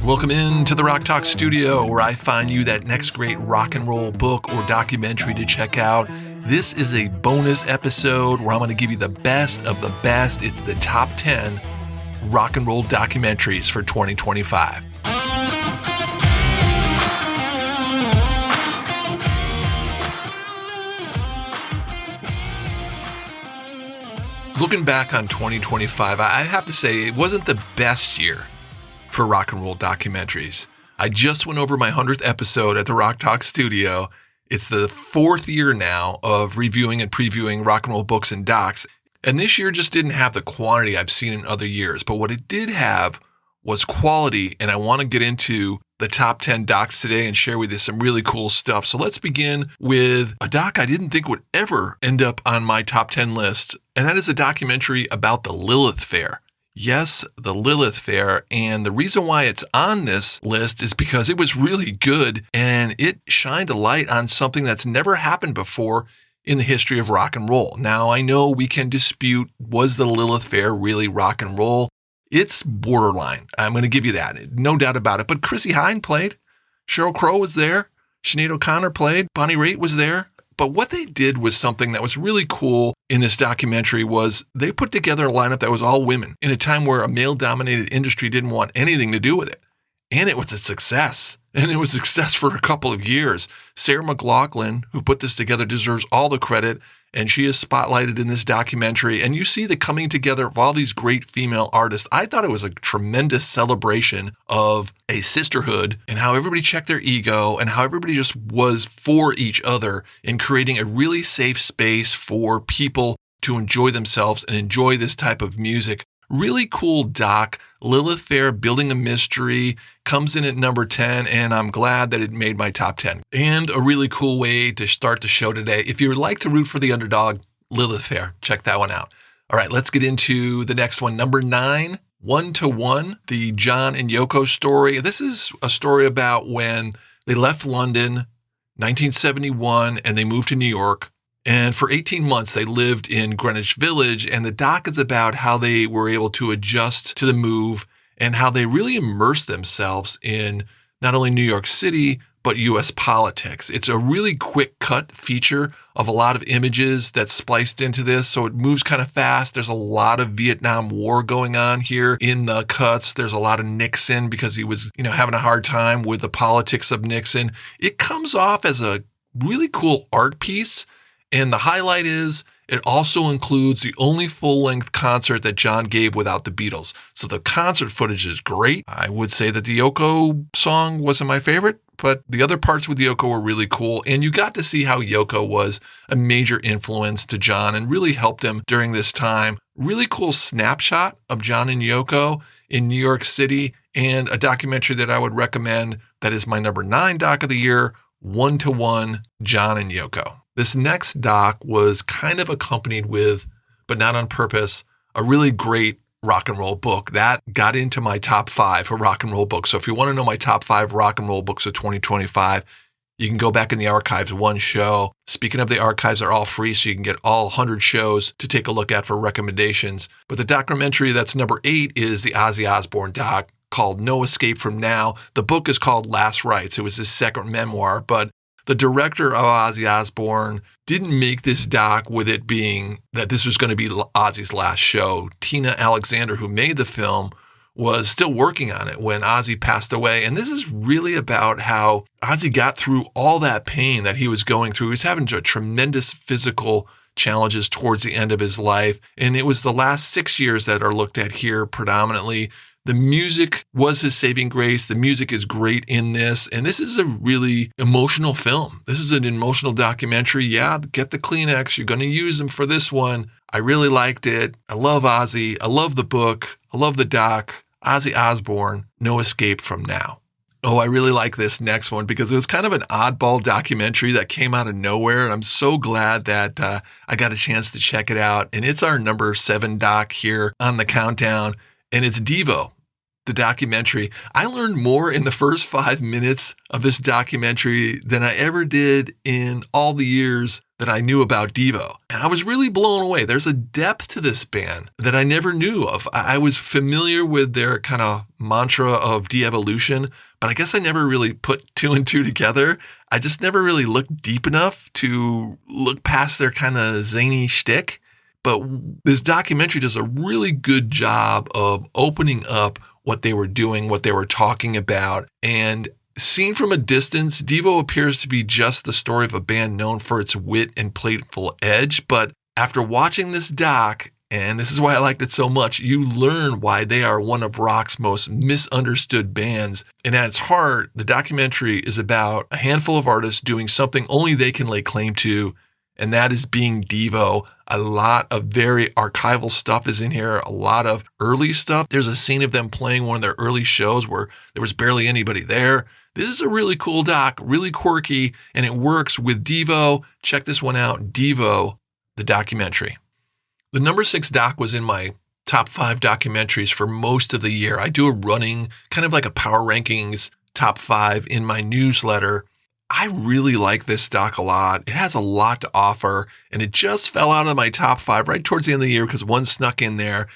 Welcome into the Rock Talk studio, where I find you that next great rock and roll book or documentary to check out. This is a bonus episode where I'm going to give you the best of the best. It's the top 10 rock and roll documentaries for 2025. Looking back on 2025, I have to say it wasn't the best year for rock and roll documentaries. I just went over my 100th episode at the Rock Talk studio. It's the fourth year now of reviewing and previewing rock and roll books and docs. And this year just didn't have the quantity I've seen in other years. But what it did have was quality. And I want to get into the top 10 docs today and share with you some really cool stuff. So let's begin with a doc I didn't think would ever end up on my top 10 list. And that is a documentary about the Lilith Fair. Yes, the Lilith Fair, and the reason why it's on this list is because it was really good and it shined a light on something that's never happened before in the history of rock and roll. Now, I know we can dispute, was the Lilith Fair really rock and roll? It's borderline. I'm going to give you that. No doubt about it. But Chrissie Hynde played. Sheryl Crow was there. Sinead O'Connor played. Bonnie Raitt was there. But what they did was something that was really cool in this documentary was they put together a lineup that was all women in a time where a male-dominated industry didn't want anything to do with it. And it was a success. And it was a success for a couple of years. Sarah McLachlan, who put this together, deserves all the credit. And she is spotlighted in this documentary. And you see the coming together of all these great female artists. I thought it was a tremendous celebration of a sisterhood and how everybody checked their ego and how everybody just was for each other in creating a really safe space for people to enjoy themselves and enjoy this type of music. Really cool doc. Lilith Fair, Building a Mystery, comes in at number 10, and I'm glad that it made my top 10. And a really cool way to start the show today. If you would like to root for the underdog, Lilith Fair, check that one out. All right, let's get into the next one. Number 9, 1 to 1, the John and Yoko story. This is a story about when they left London, 1971, and they moved to New York. And for 18 months, they lived in Greenwich Village, and the doc is about how they were able to adjust to the move and how they really immersed themselves in not only New York City, but U.S. politics. It's a really quick cut feature of a lot of images that's spliced into this, so it moves kind of fast. There's a lot of Vietnam War going on here in the cuts. There's a lot of Nixon because he was, having a hard time with the politics of Nixon. It comes off as a really cool art piece. And the highlight is it also includes the only full-length concert that John gave without the Beatles. So the concert footage is great. I would say that the Yoko song wasn't my favorite, but the other parts with Yoko were really cool. And you got to see how Yoko was a major influence to John and really helped him during this time. Really cool snapshot of John and Yoko in New York City, and a documentary that I would recommend that is my number 9 doc of the year, 1 to 1, John and Yoko. This next doc was kind of accompanied with, but not on purpose, a really great rock and roll book that got into my top 5 for rock and roll books. So if you want to know my top 5 rock and roll books of 2025, you can go back in the archives, one show. Speaking of the archives, are all free, so you can get all 100 shows to take a look at for recommendations. But the documentary that's number 8 is the Ozzy Osbourne doc called No Escape From Now. The book is called Last Rites. It was his second memoir, but the director of Ozzy Osbourne didn't make this doc with it being that this was going to be Ozzy's last show. Tina Alexander, who made the film, was still working on it when Ozzy passed away. And this is really about how Ozzy got through all that pain that he was going through. He was having tremendous physical challenges towards the end of his life. And it was the last 6 years that are looked at here predominantly. The music was his saving grace. The music is great in this. And this is a really emotional film. This is an emotional documentary. Yeah, get the Kleenex. You're going to use them for this one. I really liked it. I love Ozzy. I love the book. I love the doc. Ozzy Osbourne, No Escape From Now. Oh, I really like this next one because it was kind of an oddball documentary that came out of nowhere. And I'm so glad that I got a chance to check it out. And it's our number 7 doc here on the countdown. And it's Devo. the documentary. I learned more in the first 5 minutes of this documentary than I ever did in all the years that I knew about Devo. And I was really blown away. There's a depth to this band that I never knew of. I was familiar with their kind of mantra of de-evolution, but I guess I never really put two and two together. I just never really looked deep enough to look past their kind of zany shtick. But this documentary does a really good job of opening up what they were doing, what they were talking about. And seen from a distance, Devo appears to be just the story of a band known for its wit and playful edge. But after watching this doc, and this is why I liked it so much, you learn why they are one of rock's most misunderstood bands. And at its heart, the documentary is about a handful of artists doing something only they can lay claim to, and that is being Devo. A lot of very archival stuff is in here, a lot of early stuff. There's a scene of them playing one of their early shows where there was barely anybody there. This is a really cool doc, really quirky, and it works with Devo. Check this one out, Devo, the documentary. The number 6 doc was in my top 5 documentaries for most of the year. I do a running, kind of like a power rankings top 5 in my newsletter. I really like this doc a lot. It has a lot to offer, and it just fell out of my top 5 right towards the end of the year because one snuck in there.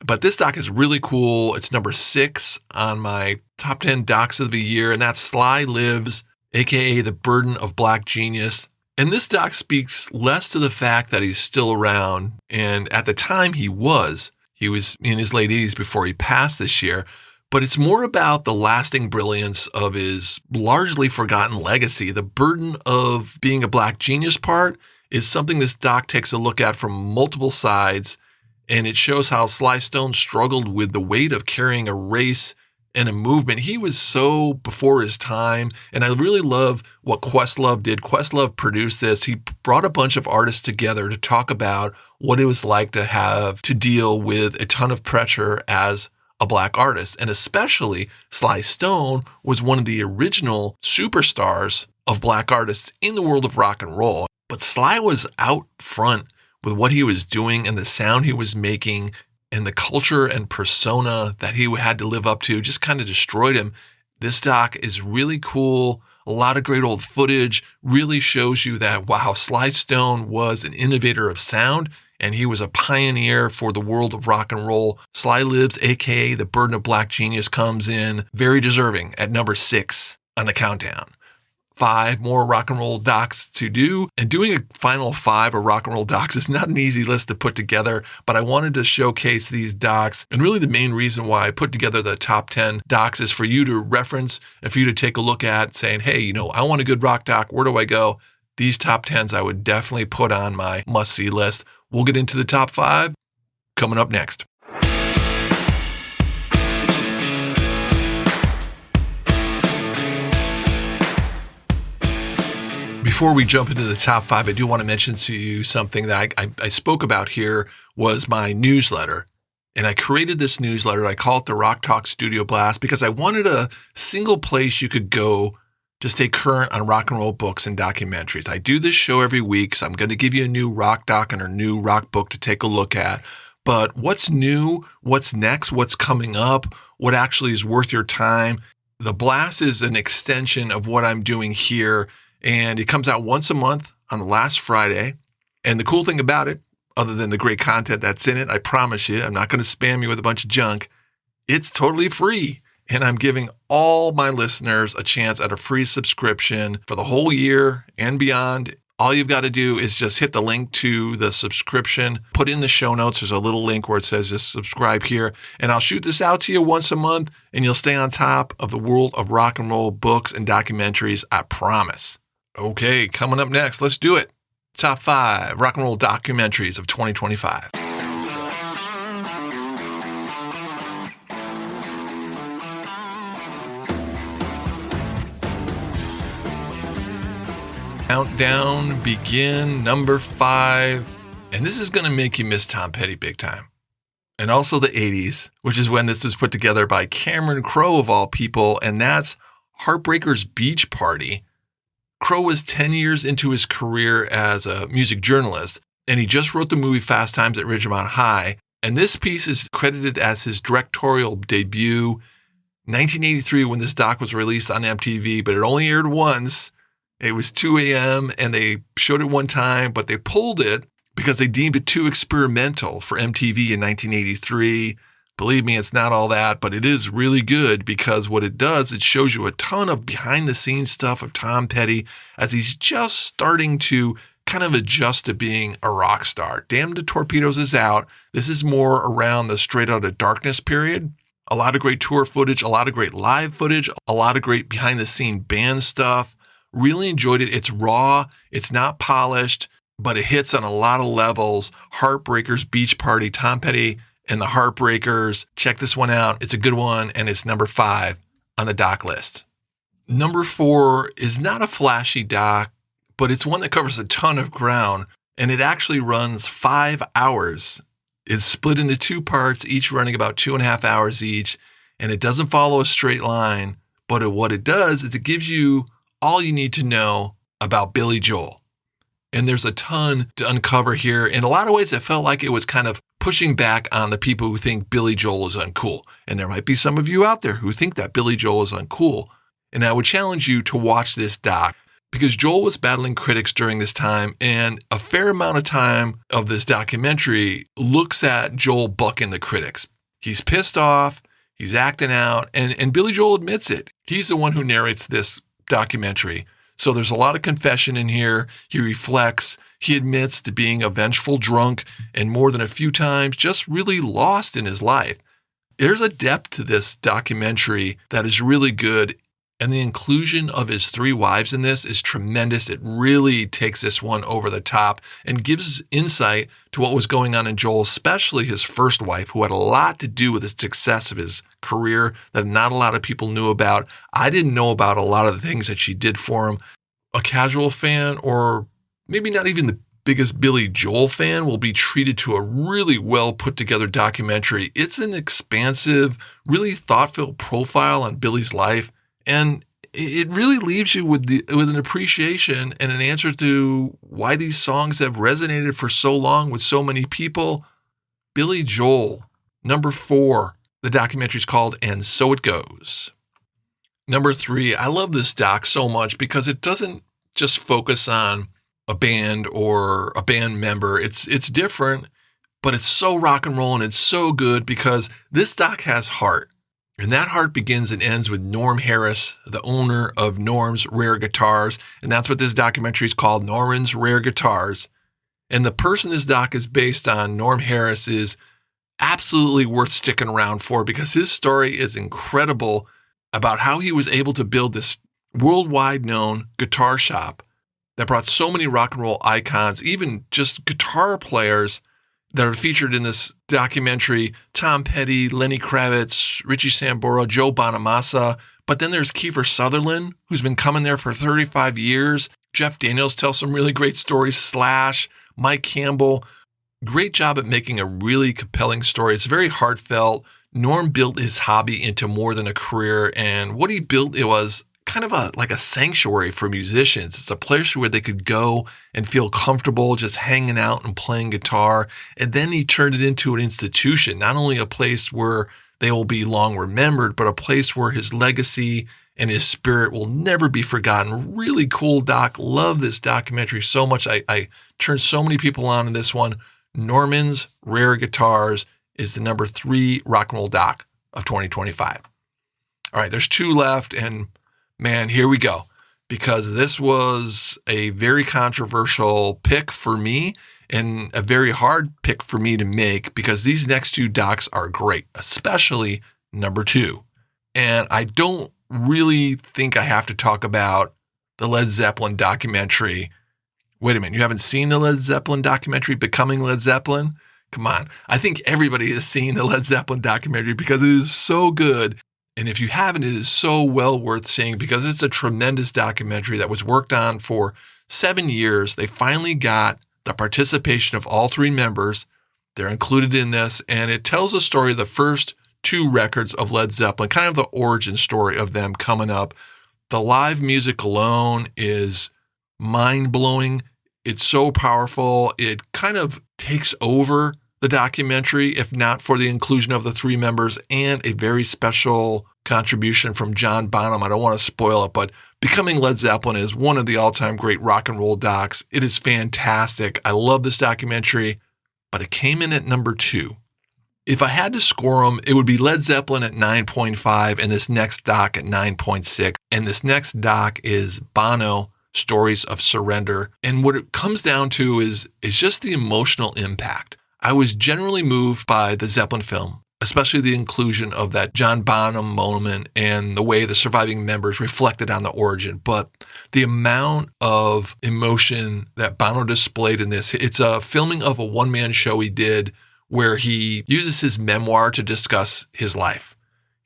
But this doc is really cool. It's number 6 on my top 10 docs of the year, and that's Sly Lives, aka The Burden of Black Genius. And this doc speaks less to the fact that he's still around, and at the time he was in his late 80s before he passed this year, but it's more about the lasting brilliance of his largely forgotten legacy. The burden of being a black genius part is something this doc takes a look at from multiple sides, and it shows how Sly Stone struggled with the weight of carrying a race and a movement. He was so before his time, and I really love what Questlove did. Questlove produced this. He brought a bunch of artists together to talk about what it was like to have to deal with a ton of pressure as a black artist. And especially Sly Stone was one of the original superstars of black artists in the world of rock and roll. But Sly was out front with what he was doing and the sound he was making, and the culture and persona that he had to live up to just kind of destroyed him. This doc is really cool. A lot of great old footage, really shows you that, wow, Sly Stone was an innovator of sound, and he was a pioneer for the world of rock and roll. Sly Lives, aka The Burden of Black Genius, comes in very deserving at number 6 on the countdown. 5 more rock and roll docs to do, and doing a final 5 of rock and roll docs is not an easy list to put together, but I wanted to showcase these docs, and really the main reason why I put together the top 10 docs is for you to reference and for you to take a look at, saying, hey, I want a good rock doc, where do I go? These top 10s I would definitely put on my must-see list. We'll get into the top 5 coming up next. Before we jump into the top 5, I do want to mention to you something that I spoke about here was my newsletter. And I created this newsletter. I call it the Rock Talk Studio Blast because I wanted a single place you could go to stay current on rock and roll books and documentaries. I do this show every week, so I'm going to give you a new rock doc and a new rock book to take a look at. But what's new, what's next, what's coming up, what actually is worth your time? The Blast is an extension of what I'm doing here, and it comes out once a month on the last Friday. And the cool thing about it, other than the great content that's in it, I promise you, I'm not going to spam you with a bunch of junk. It's totally free. And I'm giving all my listeners a chance at a free subscription for the whole year and beyond. All you've got to do is just hit the link to the subscription, put in the show notes. There's a little link where it says just subscribe here. And I'll shoot this out to you once a month, and you'll stay on top of the world of rock and roll books and documentaries, I promise. Okay, coming up next, let's do it. Top 5 rock and roll documentaries of 2025. Countdown begin, number 5. And this is going to make you miss Tom Petty big time. And also the 80s, which is when this was put together by Cameron Crowe of all people. And that's Heartbreakers Beach Party. Crowe was 10 years into his career as a music journalist, and he just wrote the movie Fast Times at Ridgemont High. And this piece is credited as his directorial debut. 1983 when this doc was released on MTV, but it only aired once. It was 2 a.m. and they showed it one time, but they pulled it because they deemed it too experimental for MTV in 1983. Believe me, it's not all that, but it is really good because what it does, it shows you a ton of behind-the-scenes stuff of Tom Petty as he's just starting to kind of adjust to being a rock star. Damn the Torpedoes is out. This is more around the Straight Outta Darkness period. A lot of great tour footage, a lot of great live footage, a lot of great behind-the-scene band stuff. Really enjoyed it. It's raw. It's not polished, but it hits on a lot of levels. Heartbreakers, Beach Party, Tom Petty and the Heartbreakers. Check this one out. It's a good one, and it's number 5 on the doc list. Number 4 is not a flashy doc, but it's one that covers a ton of ground, and it actually runs 5 hours. It's split into 2 parts, each running about 2.5 hours each, and it doesn't follow a straight line, but what it does is it gives you all you need to know about Billy Joel. And there's a ton to uncover here. In a lot of ways, it felt like it was kind of pushing back on the people who think Billy Joel is uncool. And there might be some of you out there who think that Billy Joel is uncool. And I would challenge you to watch this doc because Joel was battling critics during this time, and a fair amount of time of this documentary looks at Joel bucking the critics. He's pissed off, he's acting out, and Billy Joel admits it. He's the one who narrates this documentary. So there's a lot of confession in here. He reflects, he admits to being a vengeful drunk and more than a few times just really lost in his life. There's a depth to this documentary that is really good. And the inclusion of his 3 wives in this is tremendous. It really takes this one over the top and gives insight to what was going on in Joel, especially his first wife, who had a lot to do with the success of his career that not a lot of people knew about. I didn't know about a lot of the things that she did for him. A casual fan, or maybe not even the biggest Billy Joel fan, will be treated to a really well put together documentary. It's an expansive, really thoughtful profile on Billy's life. And it really leaves you with an appreciation and an answer to why these songs have resonated for so long with so many people. Billy Joel, number 4. The documentary is called And So It Goes. Number 3, I love this doc so much because it doesn't just focus on a band or a band member. It's different, but it's so rock and roll and it's so good because this doc has heart. And that heart begins and ends with Norm Harris, the owner of Norm's Rare Guitars. And that's what this documentary is called, Norm's Rare Guitars. And the person this doc is based on, Norm Harris, is absolutely worth sticking around for because his story is incredible about how he was able to build this worldwide known guitar shop that brought so many rock and roll icons, even just guitar players that are featured in this documentary: Tom Petty, Lenny Kravitz, Richie Sambora, Joe Bonamassa. But then there's Kiefer Sutherland, who's been coming there for 35 years. Jeff Daniels tells some really great stories. Slash, Mike Campbell. Great job at making a really compelling story. It's very heartfelt. Norm built his hobby into more than a career, and what he built, it was kind of like a sanctuary for musicians. It's a place where they could go and feel comfortable just hanging out and playing guitar. And then he turned it into an institution, not only a place where they will be long remembered, but a place where his legacy and his spirit will never be forgotten. Really cool doc. Love this documentary so much. I turned so many people on in this one. Norman's Rare Guitars is the number 3 rock and roll doc of 2025. All right, there's 2 left, and man, here we go, because this was a very controversial pick for me and a very hard pick for me to make because these next 2 docs are great, especially number 2. And I don't really think I have to talk about the Led Zeppelin documentary. Wait a minute, you haven't seen the Led Zeppelin documentary, Becoming Led Zeppelin? Come on. I think everybody has seen the Led Zeppelin documentary because it is so good. And if you haven't, it is so well worth seeing because it's a tremendous documentary that was worked on for 7 years. They finally got the participation of all 3 members. They're included in this, and it tells the story of the first 2 records of Led Zeppelin, kind of the origin story of them coming up. The live music alone is mind-blowing. It's so powerful. It kind of takes over the documentary, if not for the inclusion of the 3 members and a very special contribution from John Bonham. I don't want to spoil it, but Becoming Led Zeppelin is one of the all-time great rock and roll docs. It is fantastic. I love this documentary, but it came in at number 2. If I had to score them, it would be Led Zeppelin at 9.5 and this next doc at 9.6. And this next doc is Bono, Stories of Surrender. And what it comes down to is just the emotional impact. I was generally moved by the Zeppelin film, especially the inclusion of that John Bonham moment and the way the surviving members reflected on the origin. But the amount of emotion that Bono displayed in this, it's a filming of a one-man show he did where he uses his memoir to discuss his life.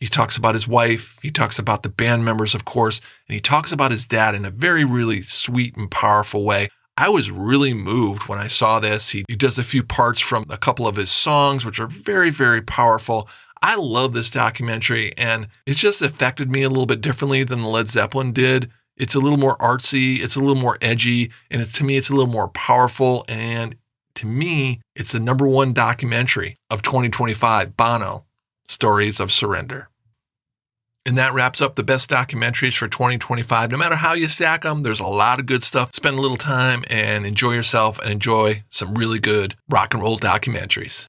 He talks about his wife, he talks about the band members, of course, and he talks about his dad in a very, really sweet and powerful way. I was really moved when I saw this. He does a few parts from a couple of his songs, which are very, very powerful. I love this documentary, and it's just affected me a little bit differently than the Led Zeppelin did. It's a little more artsy, it's a little more edgy, and to me, it's a little more powerful. And to me, it's the number 1 documentary of 2025, Bono, Stories of Surrender. And that wraps up the best documentaries for 2025. No matter how you stack them, there's a lot of good stuff. Spend a little time and enjoy yourself and enjoy some really good rock and roll documentaries.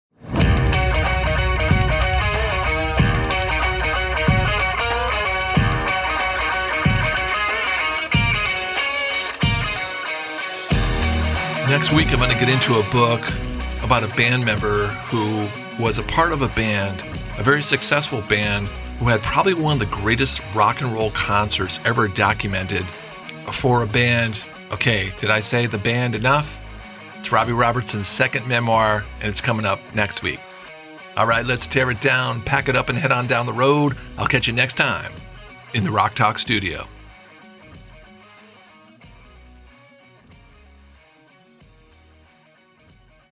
Next week, I'm going to get into a book about a band member who was a part of a band, a very successful band, who had probably one of the greatest rock and roll concerts ever documented for a band. Okay, did I say the band enough? It's Robbie Robertson's second memoir, and it's coming up next week. All right, let's tear it down, pack it up, and head on down the road. I'll catch you next time in the Rock Talk studio.